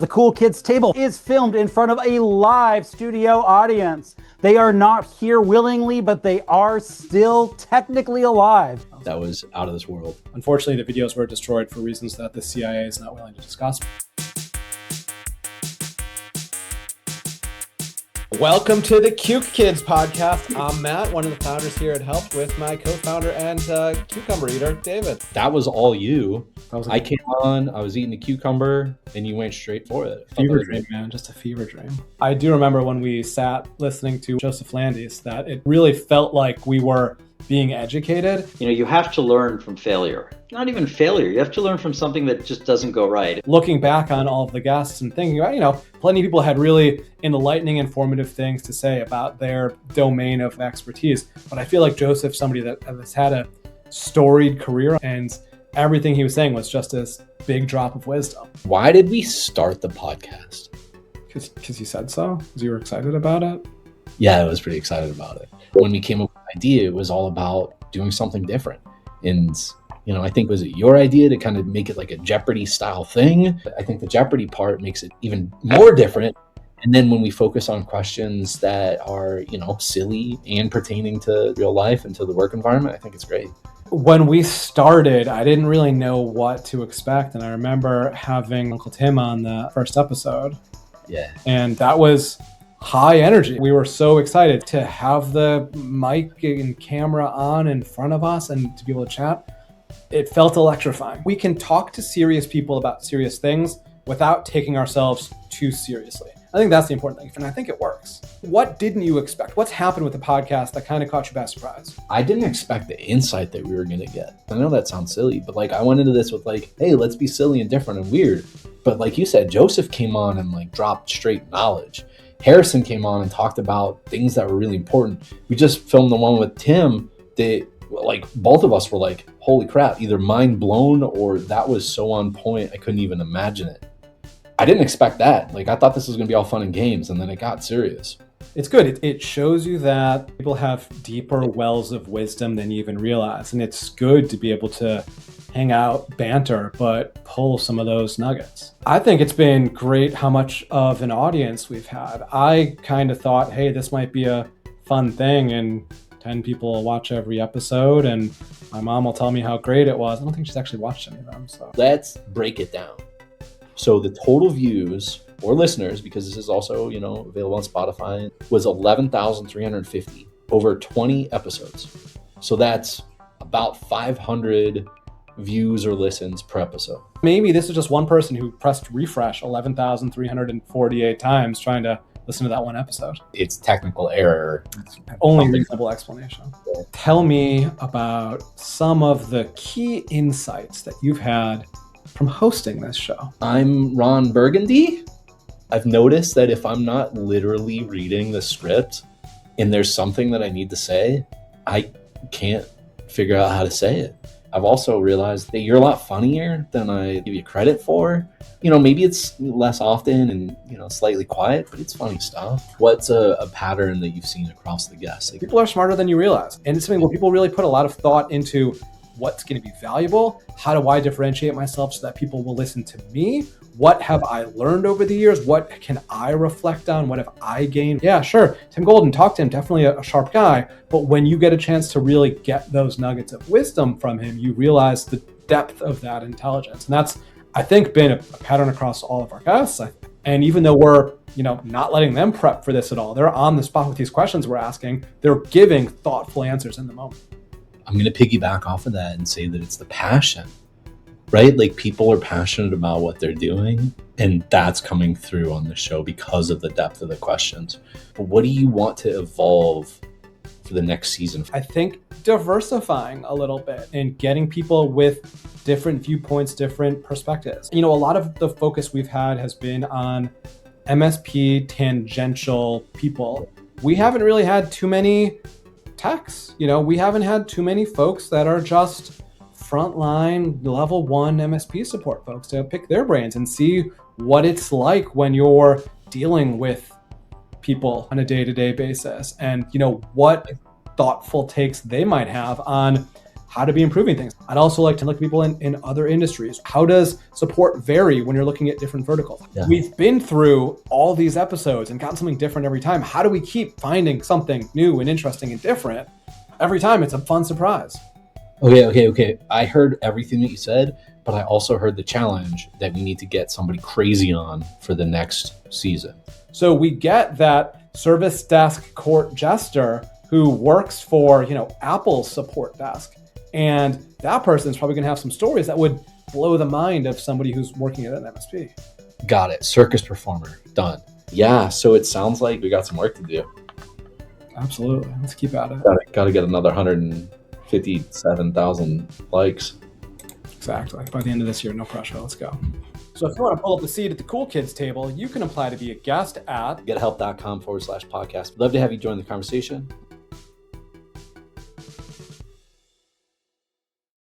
The Cool Kids Table is filmed in front of a live studio audience. They are not here willingly, but they are still technically alive. That was out of this world. Unfortunately, the videos were destroyed for reasons that the CIA is not willing to discuss. Welcome to the 𝐞 Kids podcast. I'm Matt, one of the founders here at 𝐓𝐿PT, with my co-founder and cucumber eater, David. That was all you. I came on, I was eating a cucumber, and you went straight for it. Fever dream, man, just a fever dream. I do remember when we sat listening to Joseph Landis that it really felt like we were being educated. You know, you have to learn from failure. Not even failure. You have to learn from something that just doesn't go right. Looking back on all of the guests and thinking about, plenty of people had really enlightening, informative things to say about their domain of expertise. But I feel like Joseph's somebody that has had a storied career, and everything he was saying was just this big drop of wisdom. Why did we start the podcast? Because you said so? Because you were excited about it? Yeah, I was pretty excited about it. When we came up with the idea, it was all about doing something different. And, I think, was it your idea to kind of make it like a Jeopardy style thing? I think the Jeopardy part makes it even more different. And then when we focus on questions that are, silly and pertaining to real life and to the work environment, I think it's great. When we started, I didn't really know what to expect. And I remember having Uncle Tim on the first episode. Yeah. And that was high energy. We were so excited to have the mic and camera on in front of us and to be able to chat. It felt electrifying. We can talk to serious people about serious things without taking ourselves too seriously. I think that's the important thing, and I think it works. What didn't you expect? What's happened with the podcast that kind of caught you by surprise? I didn't expect the insight that we were going to get. I know that sounds silly, but I went into this with hey, let's be silly and different and weird. But like you said, Joseph came on and dropped straight knowledge. Harrison came on and talked about things that were really important. We just filmed the one with Tim that both of us were like, holy crap, either mind blown or that was so on point, I couldn't even imagine it. I didn't expect that. I thought this was going to be all fun and games, and then it got serious. It's good. It shows you that people have deeper wells of wisdom than you even realize. And it's good to be able to hang out, banter, but pull some of those nuggets. I think it's been great how much of an audience we've had. I kind of thought, hey, this might be a fun thing, and 10 people will watch every episode, and my mom will tell me how great it was. I don't think she's actually watched any of them. So let's break it down. So the total views or listeners, because this is also, available on Spotify, was 11,350 over 20 episodes. So that's about 500 views or listens per episode. Maybe this is just one person who pressed refresh 11,348 times trying to listen to that one episode. It's technical error. Only reasonable explanation. Yeah. Tell me about some of the key insights that you've had from hosting this show. I'm Ron Burgundy. I've noticed that if I'm not literally reading the script and there's something that I need to say, I can't figure out how to say it. I've also realized that you're a lot funnier than I give you credit for. Maybe it's less often and, slightly quiet, but it's funny stuff. What's a pattern that you've seen across the guests? People are smarter than you realize. And it's something where people really put a lot of thought into what's going to be valuable. How do I differentiate myself so that people will listen to me? What have I learned over the years? What can I reflect on? What have I gained? Yeah, sure. Tim Golden, talk to him. Definitely a sharp guy. But when you get a chance to really get those nuggets of wisdom from him, you realize the depth of that intelligence. And that's, I think, been a pattern across all of our guests. And even though we're, not letting them prep for this at all, they're on the spot with these questions we're asking. They're giving thoughtful answers in the moment. I'm going to piggyback off of that and say that it's the passion, right? People are passionate about what they're doing, and that's coming through on the show because of the depth of the questions. But what do you want to evolve for the next season? I think diversifying a little bit and getting people with different viewpoints, different perspectives. A lot of the focus we've had has been on MSP tangential people. We haven't really had too many techs. We haven't had too many folks that are just frontline level 1 MSP support folks to pick their brains and see what it's like when you're dealing with people on a day-to-day basis, and what thoughtful takes they might have on how to be improving things. I'd also like to look at people in other industries. How does support vary when you're looking at different verticals? Yeah. We've been through all these episodes and gotten something different every time. How do we keep finding something new and interesting and different every time? It's a fun surprise. Okay. I heard everything that you said, but I also heard the challenge that we need to get somebody crazy on for the next season. So we get that service desk court jester who works for, Apple's support desk. And that person's probably going to have some stories that would blow the mind of somebody who's working at an MSP. Got it. Circus performer. Done. Yeah. So it sounds like we got some work to do. Absolutely. Let's keep at it. Got to get another 157,000 likes. Exactly. By the end of this year, no pressure. Let's go. So if you want to pull up a seat at the Cool Kids table, you can apply to be a guest at GetHelp.com/podcast. Love to have you join the conversation.